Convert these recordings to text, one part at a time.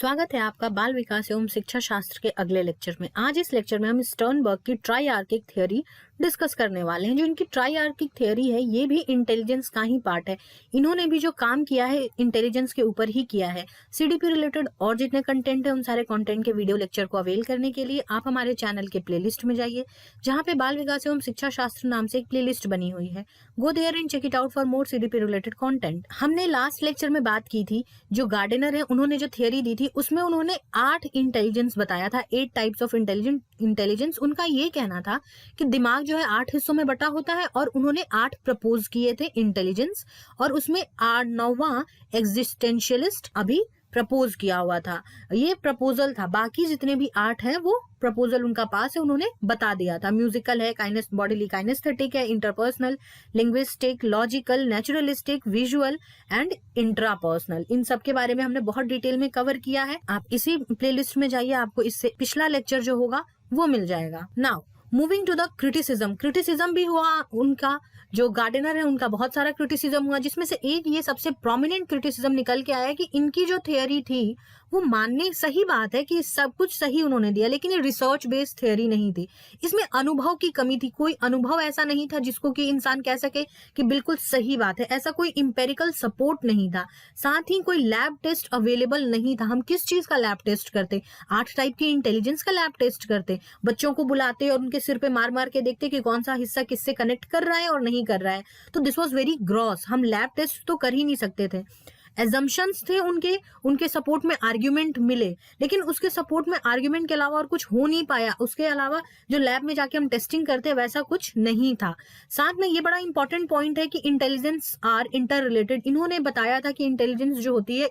स्वागत है आपका बाल विकास एवं शिक्षा शास्त्र के अगले लेक्चर में। आज इस लेक्चर में हम स्टर्नबर्ग की ट्राइआर्किक थ्योरी डिस्कस करने वाले हैं। जो इनकी ट्राइआर्किक थ्योरी है ये भी इंटेलिजेंस का ही पार्ट है। इन्होंने भी जो काम किया है इंटेलिजेंस के ऊपर ही किया है। सीडीपी रिलेटेड और जितने कंटेंट है उन सारे कंटेंट के वीडियो लेक्चर को अवेल करने के लिए आप हमारे चैनल के प्लेलिस्ट में जाइए, जहाँ पे बाल विकास एवं शिक्षा शास्त्र नाम से एक प्लेलिस्ट बनी हुई है। Go there and check it out for more CDP related content. हमने लास्ट लेक्चर में बात की थी, जो गार्डनर है उन्होंने जो थ्योरी दी थी उसमें उन्होंने 8 इंटेलिजेंस बताया था, 8 टाइप्स ऑफ इंटेलिजेंस। उनका ये कहना था कि दिमाग जो है 8 हिस्सों में बटा होता है और उन्होंने 8 प्रपोज किए थे इंटेलिजेंस, और उसमें 9वां एग्जिस्टेंशियलिस्ट अभी प्रपोज किया हुआ था। ये प्रपोजल था, बाकी जितने भी 8 हैं वो प्रपोजल उनका पास है, उन्होंने बता दिया था। म्यूजिकल है, बॉडीली काइनेस्थेटिक है, interpersonal, linguistic, logical, naturalistic, visual and intrapersonal. इन सब के बारे में हमने बहुत डिटेल में कवर किया है। आप इसी प्लेलिस्ट में जाइए, आपको इससे पिछला लेक्चर जो होगा वो मिल जाएगा। Now moving to the criticism भी हुआ उनका। जो गार्डनर है उनका बहुत सारा क्रिटिसिज्म हुआ, जिसमें से एक ये सबसे प्रोमिनेंट क्रिटिसिज्म निकल के आया कि इनकी जो थ्योरी थी वो मानने सही बात है कि सब कुछ सही उन्होंने दिया, लेकिन ये रिसर्च बेस्ड थ्योरी नहीं थी। इसमें अनुभव की कमी थी। कोई अनुभव ऐसा नहीं था जिसको कि इंसान कह सके कि बिल्कुल सही बात है। ऐसा कोई इंपेरिकल सपोर्ट नहीं था। साथ ही कोई लैब टेस्ट अवेलेबल नहीं था। हम किस चीज का लैब टेस्ट करते? 8 टाइप की इंटेलिजेंस का लैब टेस्ट करते। बच्चों को बुलाते और उनके सिर पे मार मार के देखते कि कौन सा हिस्सा किससे कनेक्ट कर रहा है और नहीं कर रहा है। तो दिस वाज वेरी ग्रॉस। हम लैब टेस्ट तो कर ही नहीं सकते थे। एजम्पशंस थे उनके सपोर्ट में आर्ग्यूमेंट मिले, लेकिन उसके सपोर्ट में आर्ग्यूमेंट के अलावा और कुछ हो नहीं पाया। उसके अलावा जो लैब में जाके हम टेस्टिंग करते हैं वैसा कुछ नहीं था। साथ में ये बड़ा इंपॉर्टेंट पॉइंट है कि इंटेलिजेंस आर इंटर रिलेटेड। इन्होंने बताया था कि इंटेलिजेंस जो होती है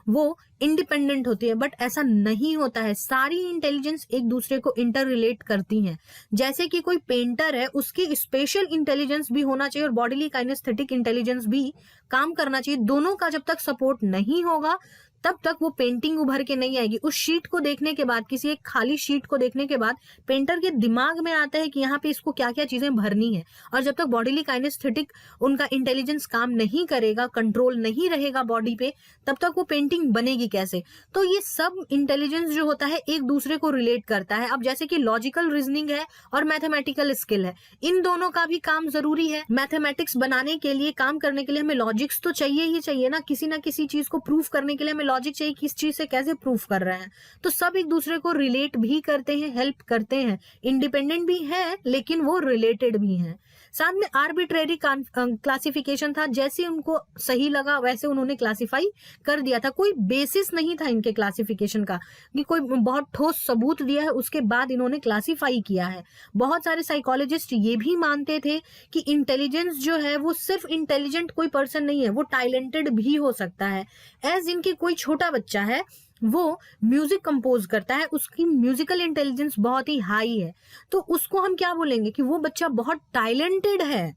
वो इंडिपेंडेंट होती है, बट ऐसा नहीं होता है। सारी इंटेलिजेंस एक दूसरे को इंटर रिलेट करती हैं। जैसे कि कोई पेंटर है, उसकी स्पेशल इंटेलिजेंस भी होना चाहिए और बॉडीली काइनेस्थेटिक इंटेलिजेंस भी काम करना चाहिए। दोनों का जब तक सपोर्ट नहीं होगा तब तक वो पेंटिंग उभर के नहीं आएगी। उस शीट को देखने के बाद, किसी एक खाली शीट को देखने के बाद पेंटर के दिमाग में आता है कि यहाँ पे इसको क्या क्या चीजें भरनी है। और जब तक बॉडीली काइनेस्थेटिक उनका इंटेलिजेंस काम नहीं करेगा, कंट्रोल नहीं रहेगा बॉडी पे, तब तक वो पेंटिंग बनेगी कैसे? तो ये सब इंटेलिजेंस जो होता है एक दूसरे को रिलेट करता है। अब जैसे कि लॉजिकल रीजनिंग है और मैथमेटिकल स्किल है, इन दोनों का भी काम जरूरी है। मैथमेटिक्स बनाने के लिए, काम करने के लिए हमें लॉजिक्स तो चाहिए ही चाहिए ना किसी चीज को प्रूफ करने के लिए हमें लॉजिक चाहिए, किस चीज से कैसे प्रूफ कर रहे हैं। तो सब एक दूसरे को रिलेट भी करते हैं, हेल्प करते हैं। इंडिपेंडेंट भी है लेकिन वो रिलेटेड भी हैं। साथ में आर्बिट्रेरी क्लासिफिकेशन था। जैसे उनको सही लगा वैसे उन्होंने क्लासिफाई कर दिया था। कोई बेसिस नहीं था इनके क्लासिफिकेशन का कि कोई बहुत ठोस सबूत दिया है उसके बाद इन्होंने क्लासिफाई किया है। बहुत सारे साइकोलॉजिस्ट ये भी मानते थे कि इंटेलिजेंस जो है वो सिर्फ इंटेलिजेंट कोई पर्सन नहीं है, वो टैलेंटेड भी हो सकता है। एज इनके कोई छोटा बच्चा है, वो म्यूजिक कंपोज करता है, उसकी म्यूजिकल इंटेलिजेंस बहुत ही हाई है, तो उसको हम क्या बोलेंगे कि वो बच्चा बहुत टैलेंटेड है,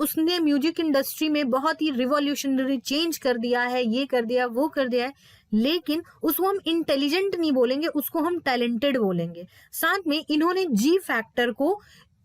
उसने म्यूजिक इंडस्ट्री में बहुत ही रिवॉल्यूशनरी चेंज कर दिया है, ये कर दिया वो कर दिया है। लेकिन उसको हम इंटेलिजेंट नहीं बोलेंगे, उसको हम टैलेंटेड बोलेंगे। साथ में इन्होंने जी फैक्टर को,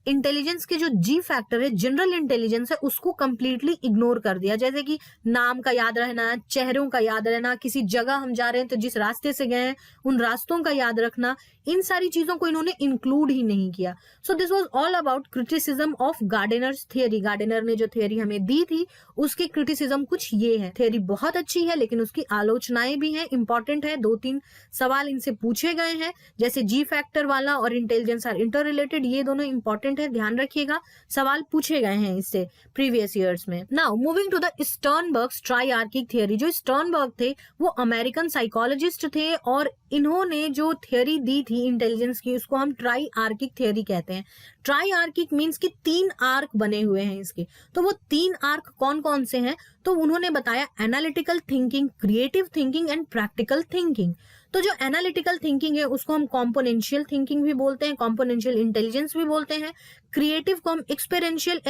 इंटेलिजेंस के जो जी फैक्टर है, जनरल इंटेलिजेंस है, उसको कंप्लीटली इग्नोर कर दिया। जैसे कि नाम का याद रहना, चेहरों का याद रहना, किसी जगह हम जा रहे हैं तो जिस रास्ते से गए हैं उन रास्तों का याद रखना, इन सारी चीजों को इन्होंने इंक्लूड ही नहीं किया। So this was all about criticism of Gardner's theory. Gardner ने जो थ्योरी हमें दी थी उसके क्रिटिसिज्म कुछ ये है। थ्योरी बहुत अच्छी है लेकिन उसकी आलोचनाएं भी हैं, इंपॉर्टेंट है। 2-3 सवाल इनसे पूछे गए हैं, जैसे जी फैक्टर वाला और इंटेलिजेंस आर इंटर रिलेटेड, ये दोनों इंपॉर्टेंट है, ध्यान रखिएगा। सवाल पूछे गए हैं इससे प्रीवियस ईयर्स में। Now moving to the Sternberg's triarchic theory. जो स्टर्नबर्ग थे वो अमेरिकन साइकोलॉजिस्ट थे और इन्होंने जो थ्योरी दी थी इंटेलिजेंस की उसको हम ट्राइआर्किक थ्योरी कहते हैं। ट्राइआर्किक मींस कि 3 आर्क बने हुए हैं इसके। तो वो 3 आर्क कौन कौन से हैं? तो उन्होंने बताया analytical thinking, creative thinking and practical thinking. तो जो एनालिटिकल थिंकिंग है उसको हम कॉम्पोनेंशियल थिंकिंग भी बोलते हैं, कॉम्पोनेंशियल इंटेलिजेंस भी बोलते हैं। क्रिएटिव को हम एक्सपेरिएंशियल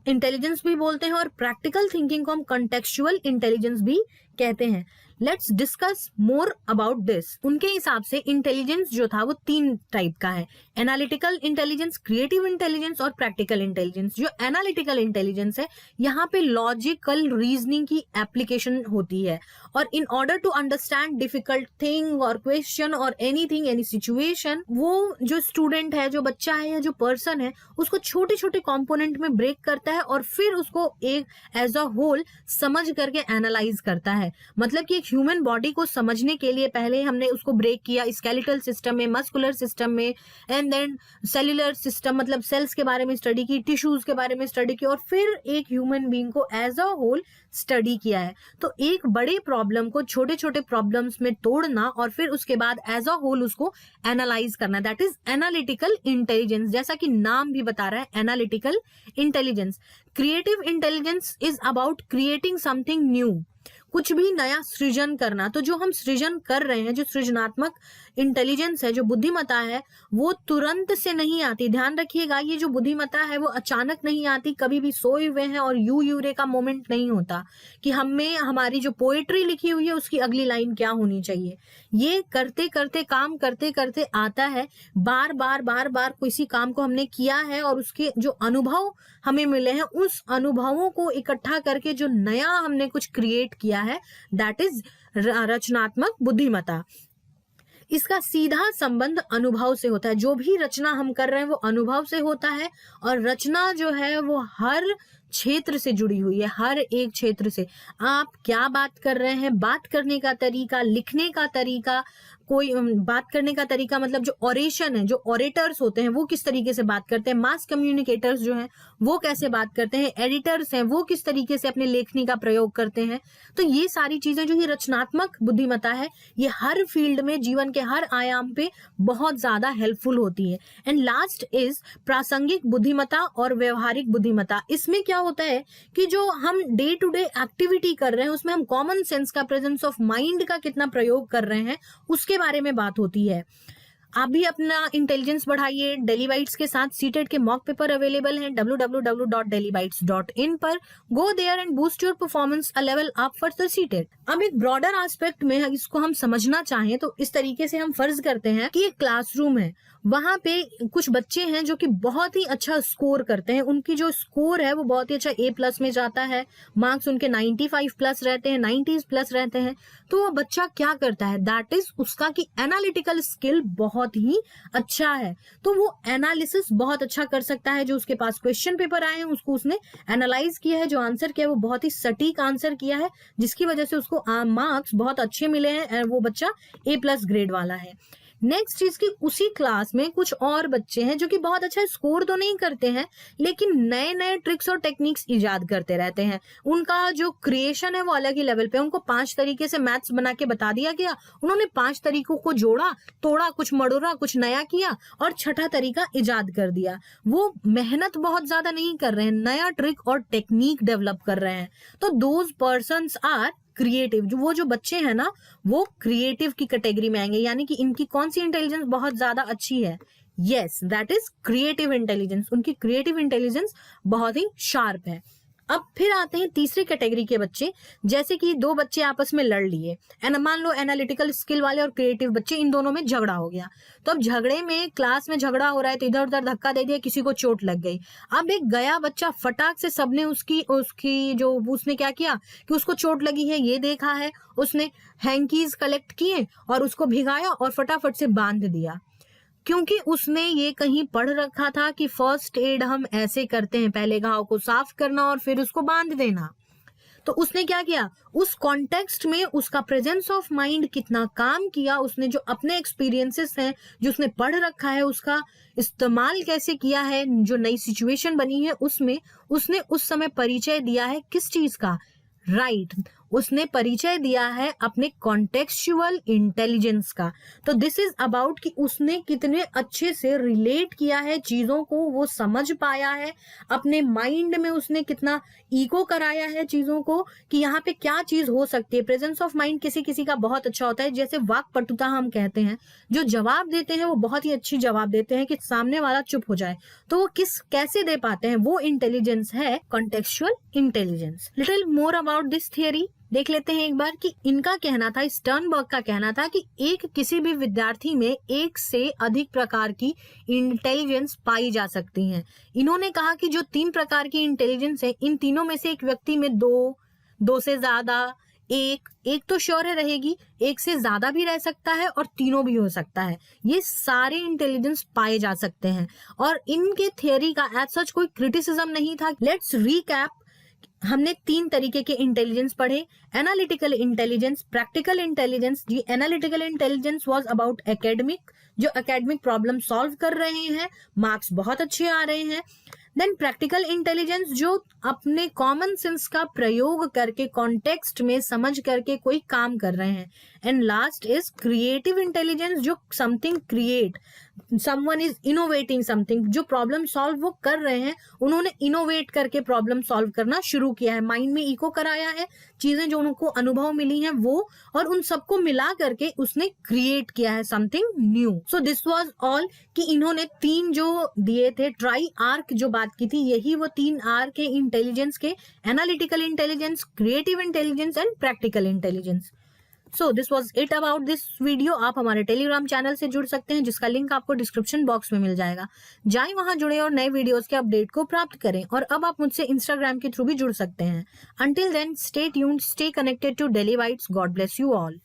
इंटेलिजेंस भी बोलते हैं और प्रैक्टिकल थिंकिंग को हम कॉन्टेक्चुअल इंटेलिजेंस भी कहते हैं। Let's discuss more about this. उनके हिसाब से इंटेलिजेंस जो था वो 3 टाइप का है, एनालिटिकल इंटेलिजेंस, क्रिएटिव इंटेलिजेंस और प्रैक्टिकल इंटेलिजेंस। जो एनालिटिकल इंटेलिजेंस है, यहाँ पे लॉजिकल रीजनिंग की एप्लीकेशन होती है, और in order to understand difficult thing और क्वेश्चन और एनीथिंग, एनी सिचुएशन, वो जो स्टूडेंट है, जो बच्चा है या जो पर्सन है, उसको छोटे छोटे कंपोनेंट में ब्रेक करता है और फिर उसको एक एज अ होल समझ करके एनालाइज करता है। मतलब कि एक ह्यूमन बॉडी को समझने के लिए पहले हमने उसको ब्रेक किया स्केलेटल सिस्टम में, मस्कुलर सिस्टम में, एंड देन सेल्यूलर सिस्टम, मतलब सेल्स के बारे में स्टडी की, टिश्यूज के बारे में स्टडी की, और फिर एक ह्यूमन बीइंग को एज अ होल स्टडी किया है। तो एक बड़े प्रॉब्लम को छोटे छोटे प्रॉब्लम्स में तोड़ना और फिर उसके बाद एज अ होल उसको एनालाइज करना, दैट इज एनालिटिकल इंटेलिजेंस। जैसा कि नाम भी बता रहा है, analytical intelligence. Creative intelligence is about creating something new, कुछ भी नया सृजन करना। तो जो हम सृजन कर रहे हैं, जो सृजनात्मक इंटेलिजेंस है, जो बुद्धिमत्ता है, वो तुरंत से नहीं आती। ध्यान रखिएगा, ये जो बुद्धिमत्ता है वो अचानक नहीं आती, कभी भी सोए हुए हैं और यूरे का मोमेंट नहीं होता कि हमें हमारी जो पोएट्री लिखी हुई है उसकी अगली लाइन क्या होनी चाहिए। ये करते करते, काम करते करते आता है। बार बार किसी काम को हमने किया है और उसके जो अनुभव हमें मिले हैं, उस अनुभवों को इकट्ठा करके जो नया हमने कुछ क्रिएट किया है, दैट इज रचनात्मक बुद्धिमत्ता। इसका सीधा संबंध अनुभव से होता है। जो भी रचना हम कर रहे हैं वो अनुभव से होता है, और रचना जो है वो हर क्षेत्र से जुड़ी हुई है, हर एक क्षेत्र से। आप क्या बात कर रहे हैं, बात करने का तरीका, लिखने का तरीका, कोई बात करने का तरीका, मतलब जो ऑरेशन है, जो ऑरेटर्स होते हैं वो किस तरीके से बात करते हैं, मास कम्युनिकेटर्स जो हैं वो कैसे बात करते हैं, एडिटर्स हैं वो किस तरीके से अपने लेखनी का प्रयोग करते हैं। तो ये सारी चीजें जो ये रचनात्मक बुद्धिमत्ता है, ये हर फील्ड में, जीवन के हर आयाम पे बहुत ज्यादा हेल्पफुल होती है। एंड लास्ट इज प्रासंगिक बुद्धिमत्ता और व्यवहारिक बुद्धिमत्ता। इसमें क्या होता है कि जो हम डे टू डे एक्टिविटी कर रहे हैं उसमें हम कॉमन सेंस का, प्रेजेंस ऑफ माइंड का कितना प्रयोग कर रहे हैं उसके बारे में बात होती है। आप भी अपना इंटेलिजेंस बढ़ाइए। डेलीबाइट्स के साथ सीटेट के मॉक पेपर अवेलेबल हैं www.dailybites.in पर। Go there and boost your performance a level up for the CTET. अब एक ब्रॉडर एस्पेक्ट में इसको हम समझना चाहें तो इस तरीके से हम फर्ज करते हैं कि एक क्लासरूम है, वहां पे कुछ बच्चे हैं जो कि बहुत ही अच्छा स्कोर करते हैं। उनकी जो स्कोर है वो बहुत ही अच्छा A+ में जाता है, मार्क्स उनके 95+ रहते हैं, 90+ रहते हैं। तो वो बच्चा क्या करता है, दैट इज उसका कि एनालिटिकल स्किल बहुत ही अच्छा है। तो वो एनालिसिस बहुत अच्छा कर सकता है। जो उसके पास क्वेश्चन पेपर आए हैं उसको उसने एनालाइज किया है, जो आंसर किया है वो बहुत ही सटीक आंसर किया है, जिसकी वजह से उसको मार्क्स बहुत अच्छे मिले हैं। वो बच्चा A+ ग्रेड वाला है। नेक्स्ट चीज की उसी क्लास में कुछ और बच्चे हैं जो कि बहुत अच्छा स्कोर तो नहीं करते हैं, लेकिन नए नए ट्रिक्स और टेक्निक्स इजाद करते रहते हैं। उनका जो क्रिएशन है वो अलग ही लेवल पे। उनको 5 तरीके से मैथ्स बना के बता दिया गया, उन्होंने 5 तरीकों को जोड़ा, तोड़ा, कुछ मड़ोड़ा, कुछ नया किया और छठा तरीका इजाद कर दिया। वो मेहनत बहुत ज्यादा नहीं कर रहे हैं, नया ट्रिक और टेक्निक डेवलप कर रहे हैं। तो दोज पर्सन्स आर क्रिएटिव। जो बच्चे हैं ना वो क्रिएटिव की कैटेगरी में आएंगे। यानी कि इनकी कौन सी इंटेलिजेंस बहुत ज्यादा अच्छी है, yes that is creative intelligence. उनकी क्रिएटिव इंटेलिजेंस बहुत ही शार्प है। अब फिर आते हैं तीसरी कैटेगरी के बच्चे, जैसे कि 2 बच्चे आपस में लड़ लिए, मान लो एनालिटिकल स्किल वाले और क्रिएटिव बच्चे, इन दोनों में झगड़ा हो गया। तो अब झगड़े में, क्लास में झगड़ा हो रहा है तो इधर उधर धक्का दे दिया, किसी को चोट लग गई। अब एक गया बच्चा फटाक से, सबने उसकी जो उसने क्या किया कि उसको चोट लगी है ये देखा है, उसने हैंकीज कलेक्ट किए और उसको भिगाया और फटाफट से बांध दिया, क्योंकि उसने ये कहीं पढ़ रखा था कि फर्स्ट एड हम ऐसे करते हैं, पहले घाव को साफ करना और फिर उसको बांध देना। तो उसने क्या किया, उस कॉन्टेक्स्ट में उसका प्रेजेंस ऑफ माइंड कितना काम किया, उसने जो अपने एक्सपीरियंसेस हैं, जो उसने पढ़ रखा है, उसका इस्तेमाल कैसे किया है, जो नई सिचुएशन बनी है उसमें उसने उस समय परिचय दिया है किस चीज का, राइट उसने परिचय दिया है अपने कॉन्टेक्चुअल इंटेलिजेंस का। तो दिस इज अबाउट कि उसने कितने अच्छे से रिलेट किया है चीजों को, वो समझ पाया है, अपने माइंड में उसने कितना इको कराया है चीजों को कि यहाँ पे क्या चीज हो सकती है। प्रेजेंस ऑफ माइंड किसी किसी का बहुत अच्छा होता है, जैसे वाक्पटुता हम कहते हैं, जो जवाब देते हैं वो बहुत ही अच्छी जवाब देते हैं कि सामने वाला चुप हो जाए। तो वो कैसे दे पाते हैं, वो इंटेलिजेंस है contextual intelligence. Little more about this theory. देख लेते हैं एक बार कि इनका कहना था, स्टर्नबर्ग का कहना था कि किसी भी विद्यार्थी में एक से अधिक प्रकार की इंटेलिजेंस पाई जा सकती है। इन्होंने कहा कि जो 3 प्रकार की इंटेलिजेंस है, इन तीनों में से एक व्यक्ति में 2 से ज्यादा, एक तो श्योर है रहेगी, एक से ज्यादा भी रह सकता है और तीनों भी हो सकता है। ये सारे इंटेलिजेंस पाए जा सकते हैं और इनके थियरी का एज सच कोई क्रिटिसिज्म नहीं था। Let's recap. हमने 3 तरीके के इंटेलिजेंस पढ़े, एनालिटिकल इंटेलिजेंस, प्रैक्टिकल इंटेलिजेंस। जी analytical intelligence was about academic, जो एकेडमिक प्रॉब्लम सॉल्व कर रहे हैं, मार्क्स बहुत अच्छे आ रहे हैं। देन प्रैक्टिकल इंटेलिजेंस, जो अपने कॉमन सेंस का प्रयोग करके कॉन्टेक्स्ट में समझ करके कोई काम कर रहे हैं। And last is creative intelligence, जो something create, someone is innovating something, जो प्रॉब्लम सॉल्व वो कर रहे हैं, उन्होंने इनोवेट करके प्रॉब्लम सॉल्व करना शुरू किया है, माइंड में इको कराया है, चीजें जो उनको अनुभव मिली हैं वो, और उन सबको मिला करके उसने क्रिएट किया है something new. So this was all, कि इन्होंने 3 जो दिए थे, ट्राई आर्क जो बात की थी, यही वो 3 आर्क है इंटेलिजेंस के, analytical intelligence, creative intelligence and practical intelligence. So this was it about this video. आप हमारे टेलीग्राम चैनल से जुड़ सकते हैं, जिसका लिंक आपको डिस्क्रिप्शन बॉक्स में मिल जाएगा। जाएं वहां जुड़े और नए वीडियोस के अपडेट को प्राप्त करें। और अब आप मुझसे इंस्टाग्राम के थ्रू भी जुड़ सकते हैं। Until then, stay tuned, stay connected to Daily Bites. God bless you all.